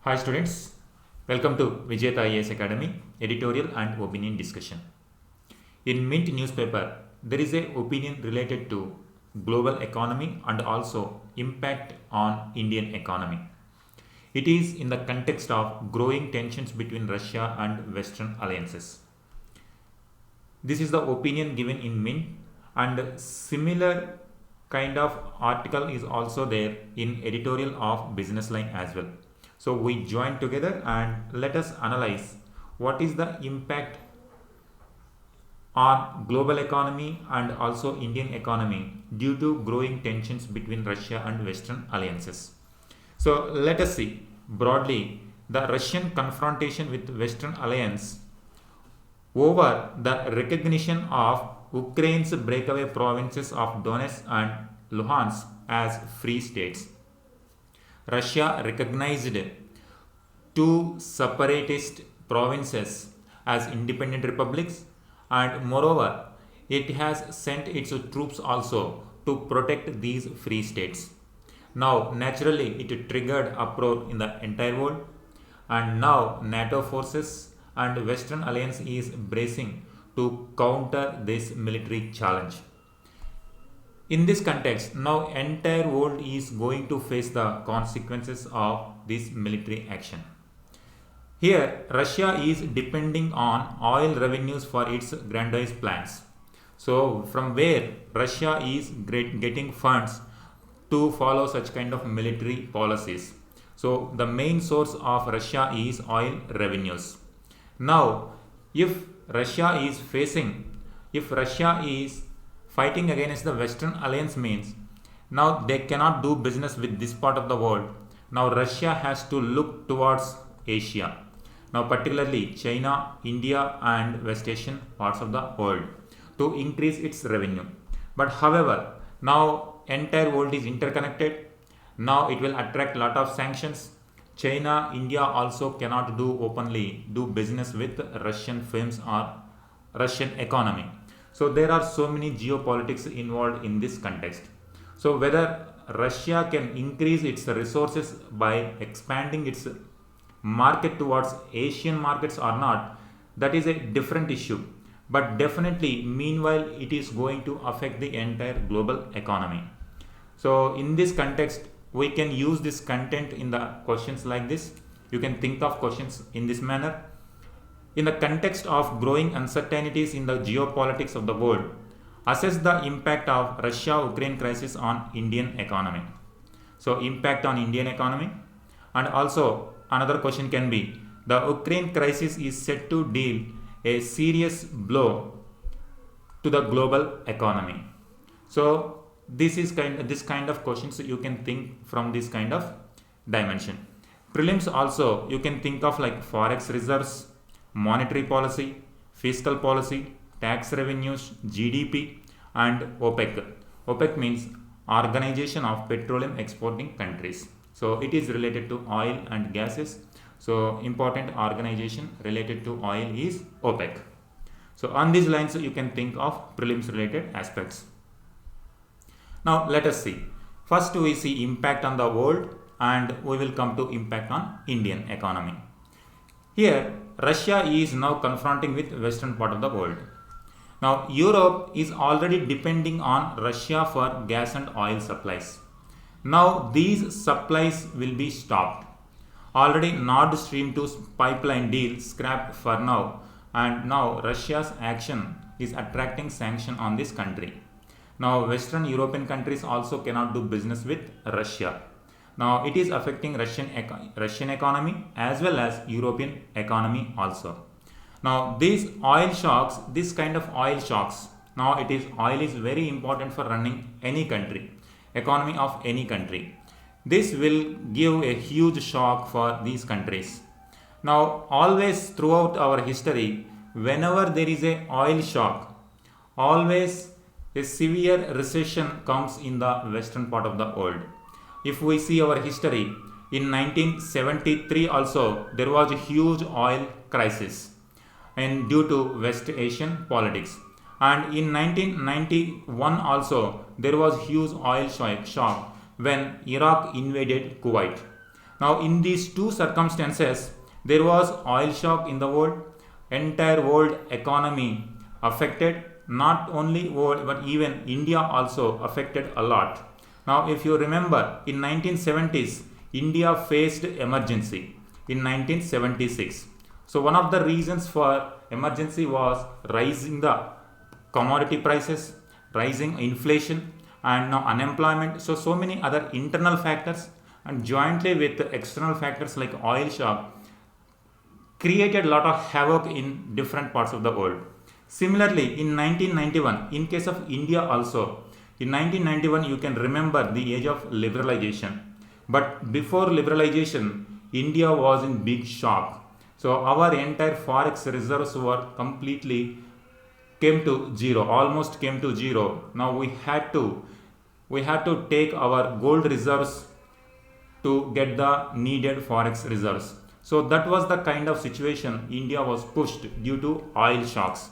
Hi students, welcome to Vijayata IAS Academy editorial and opinion discussion. In Mint newspaper, there is a opinion related to global economy and also impact on Indian economy. It is in the context of growing tensions between Russia and Western alliances. This is the opinion given in Mint, and similar kind of article is also there in editorial of Business Line as well. So we join together and let us analyze what is the impact on global economy and also Indian economy due to growing tensions between Russia and Western alliances. So let us see broadly the Russian confrontation with Western alliance over the recognition of Ukraine's breakaway provinces of Donetsk and Luhansk as free states. Russia recognized two separatist provinces as independent republics, and moreover, it has sent its troops also to protect these free states. Now, naturally, it triggered uproar in the entire world, and now NATO forces and Western alliance is bracing to counter this military challenge. In this context, now entire world is going to face the consequences of this military action. Here, Russia is depending on oil revenues for its grandiose plans. So, from where Russia is getting funds to follow such kind of military policies. So, the main source of Russia is oil revenues. Now, if Russia is fighting against the Western alliance means now they cannot do business with this part of the world. Now Russia has to look towards Asia. Now particularly China, India and West Asian parts of the world to increase its revenue. But however, now entire world is interconnected. Now it will attract lot of sanctions. China, India also cannot openly do business with Russian firms or Russian economy. So there are so many geopolitics involved in this context. So whether Russia can increase its resources by expanding its market towards Asian markets or not, that is a different issue. But definitely, meanwhile, it is going to affect the entire global economy. So in this context, we can use this content in the questions like this. You can think of questions in this manner. In the context of growing uncertainties in the geopolitics of the world, assess the impact of Russia-Ukraine crisis on Indian economy. So, impact on Indian economy. And also, another question can be, the Ukraine crisis is set to deal a serious blow to the global economy. So, this kind of questions you can think from this kind of dimension. Prelims also, you can think of like Forex Reserves, monetary policy, fiscal policy, tax revenues, GDP and OPEC. OPEC means Organization of Petroleum Exporting Countries. So it is related to oil and gases. So important organization related to oil is OPEC. So on these lines you can think of prelims related aspects. Now let us see. First we see impact on the world and we will come to impact on Indian economy. Here Russia is now confronting with western part of the world. Now Europe is already depending on Russia for gas and oil supplies. Now these supplies will be stopped. Already Nord Stream 2 pipeline deal scrapped for now, and now Russia's action is attracting sanction on this country. Now Western European countries also cannot do business with Russia. Now it is affecting Russian economy as well as European economy also. Now these this kind of oil shocks, now oil is very important for running any country, economy of any country. This will give a huge shock for these countries. Now always throughout our history, whenever there is a oil shock, always a severe recession comes in the western part of the world. If we see our history, in 1973 also there was a huge oil crisis and due to West Asian politics. And in 1991 also there was huge oil shock when Iraq invaded Kuwait. Now in these two circumstances, there was oil shock in the world, entire world economy affected, not only world but even India also affected a lot. Now if you remember, in 1970s, India faced emergency in 1976. So one of the reasons for emergency was rising the commodity prices, rising inflation, and now unemployment. So many other internal factors and jointly with external factors like oil shock created a lot of havoc in different parts of the world. Similarly, in 1991, in case of India also, in 1991 you can remember the age of liberalization. But before liberalization, India was in big shock. So our entire Forex reserves were completely came to zero, almost came to zero. Now we had to take our gold reserves to get the needed Forex reserves. So that was the kind of situation India was pushed due to oil shocks.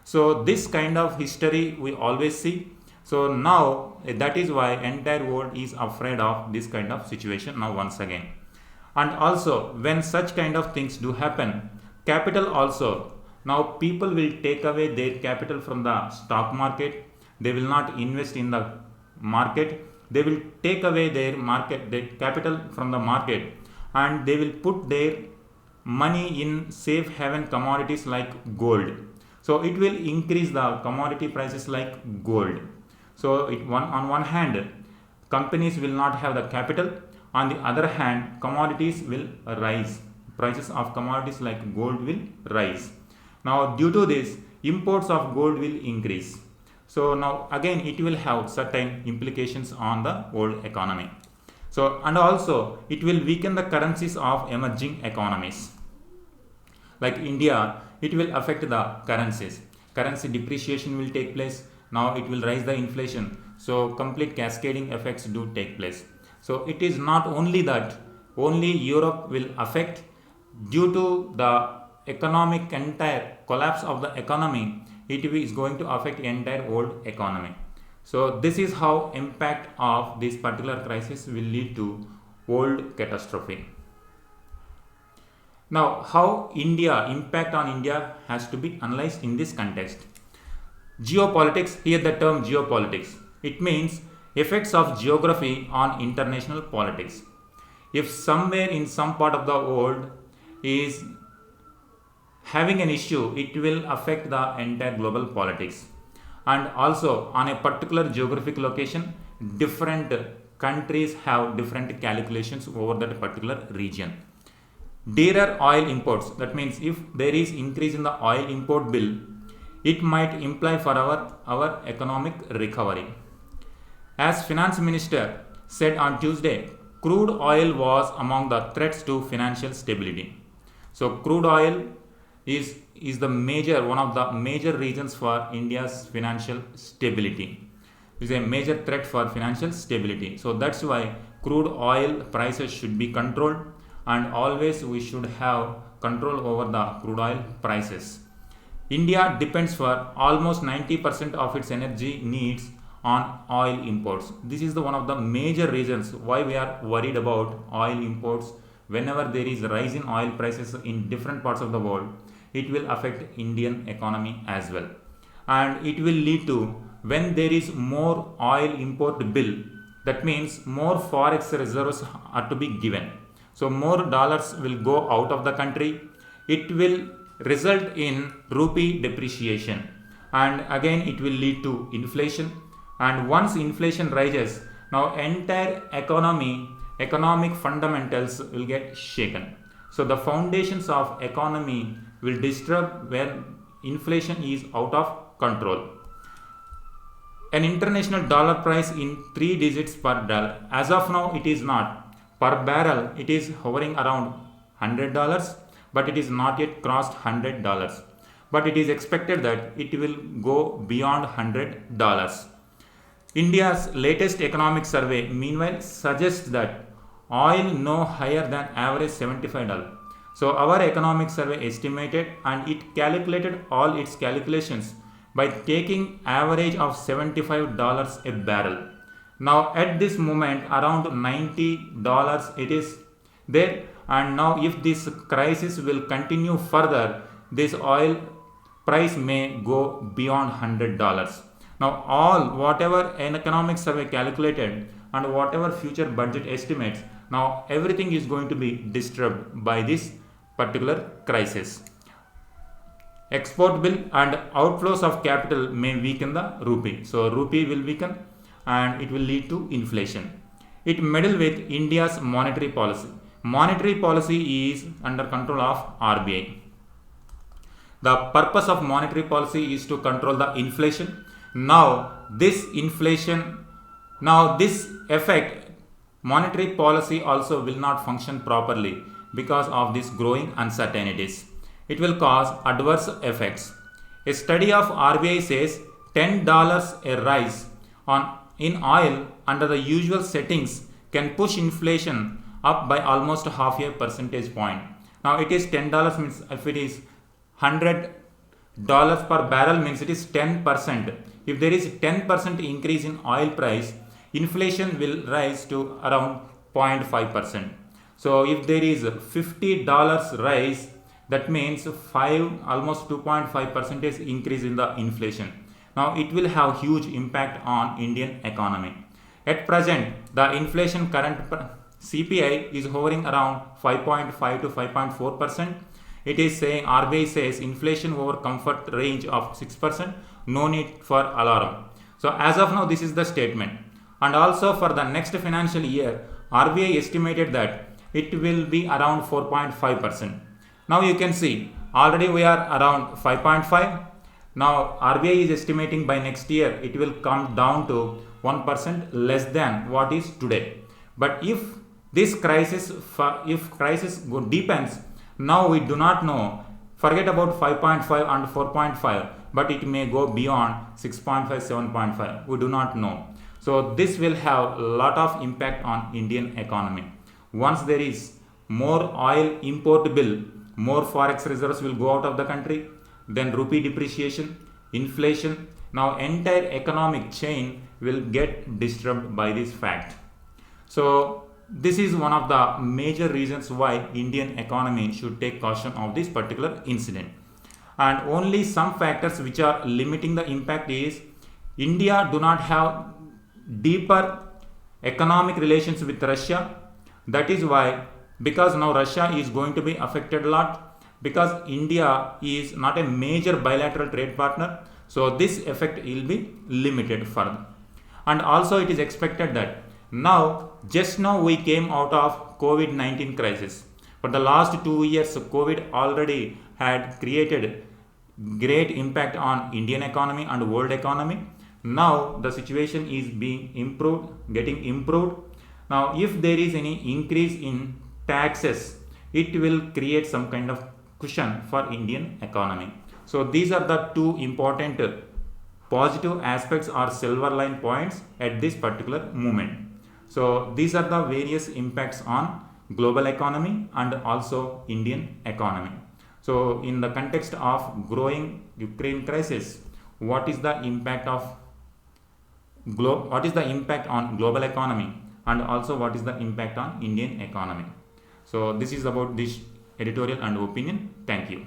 So this kind of history we always see. So now that is why entire world is afraid of this kind of situation now once again. And also when such kind of things do happen, capital also, now people will take away their capital from the stock market. They will not invest in the market. They will take away their capital from the market, and they will put their money in safe haven commodities like gold. So it will increase the commodity prices like gold. So on one hand, companies will not have the capital. On the other hand, commodities will rise. Prices of commodities like gold will rise. Now due to this, imports of gold will increase. So now again it will have certain implications on the world economy. So and also it will weaken the currencies of emerging economies. Like India, it will affect the currencies. Currency depreciation will take place. Now it will rise the inflation. So complete cascading effects do take place. So it is not only that only Europe will affect due to the economic entire collapse of the economy. It is going to affect the entire world economy. So this is how impact of this particular crisis will lead to world catastrophe. Now how impact on India has to be analyzed in this context. Geopolitics, here the term geopolitics, it means effects of geography on international politics. If somewhere in some part of the world is having an issue, it will affect the entire global politics. And also on a particular geographic location, different countries have different calculations over that particular region. Dearer oil imports, that means if there is increase in the oil import bill, it might imply for our economic recovery. As finance minister said on Tuesday, crude oil was among the threats to financial stability. So crude oil is one of the major reasons for India's financial stability. It is a major threat for financial stability. So that's why crude oil prices should be controlled, and always we should have control over the crude oil prices. India depends for almost 90% of its energy needs on oil imports. This is one of the major reasons why we are worried about oil imports. Whenever there is a rise in oil prices in different parts of the world, it will affect Indian economy as well. And it will lead to, when there is more oil import bill, that means more Forex reserves are to be given. So more dollars will go out of the country. It will result in rupee depreciation, and again it will lead to inflation. And once inflation rises, now entire economic fundamentals will get shaken. So the foundations of economy will disturb when inflation is out of control. An international dollar price in 3 digits per dollar. As of now, it is not. Per barrel, it is hovering around $100, but it is not yet crossed $100. But it is expected that it will go beyond $100. India's latest economic survey, meanwhile, suggests that oil no higher than average $75. So our economic survey estimated, and it calculated all its calculations by taking average of $75 a barrel. Now at this moment around $90 it is. there. And now if this crisis will continue further, this oil price may go beyond $100. Now whatever an economic survey calculated and whatever future budget estimates, now everything is going to be disturbed by this particular crisis. Export bill and outflows of capital may weaken the rupee. So rupee will weaken and it will lead to inflation. It meddle with India's monetary policy. Monetary policy is under control of RBI. The purpose of monetary policy is to control the inflation. Now this effect, monetary policy also will not function properly because of these growing uncertainties. It will cause adverse effects. A study of RBI says $10 a rise in oil under the usual settings can push inflation up by almost half a percentage point. Now it is $10 means if it is $100 per barrel means it is 10%. If there is 10% increase in oil price, inflation will rise to around 0.5%. So if there is $50 rise, that means almost 2.5% increase in the inflation. Now it will have huge impact on Indian economy. At present, the inflation current CPI is hovering around 5.5 to 5.4%. It is saying, RBI says inflation over comfort range of 6%, no need for alarm. So as of now, this is the statement. And also for the next financial year, RBI estimated that it will be around 4.5%. Now you can see already we are around 5.5. Now RBI is estimating by next year it will come down to 1% less than what is today. But if this crisis deepens, now we do not know. Forget about 5.5 and 4.5, but it may go beyond 6.5, 7.5. We do not know. So this will have a lot of impact on Indian economy. Once there is more oil importable, more Forex reserves will go out of the country, then rupee depreciation, inflation. Now entire economic chain will get disturbed by this fact. So this is one of the major reasons why Indian economy should take caution of this particular incident. And only some factors which are limiting the impact is India do not have deeper economic relations with Russia. That is why, because now Russia is going to be affected a lot, because India is not a major bilateral trade partner, so this effect will be limited further. And also it is expected that just now we came out of COVID-19 crisis. For the last 2 years, COVID already had created great impact on Indian economy and world economy. Now the situation is being improved, getting improved. Now if there is any increase in taxes, it will create some kind of cushion for Indian economy. So these are the two important positive aspects or silver line points at this particular moment. So these are the various impacts on global economy and also Indian economy. So in the context of growing Ukraine crisis, what is the impact on global economy, and also what is the impact on Indian economy? So this is about this editorial and opinion. Thank you.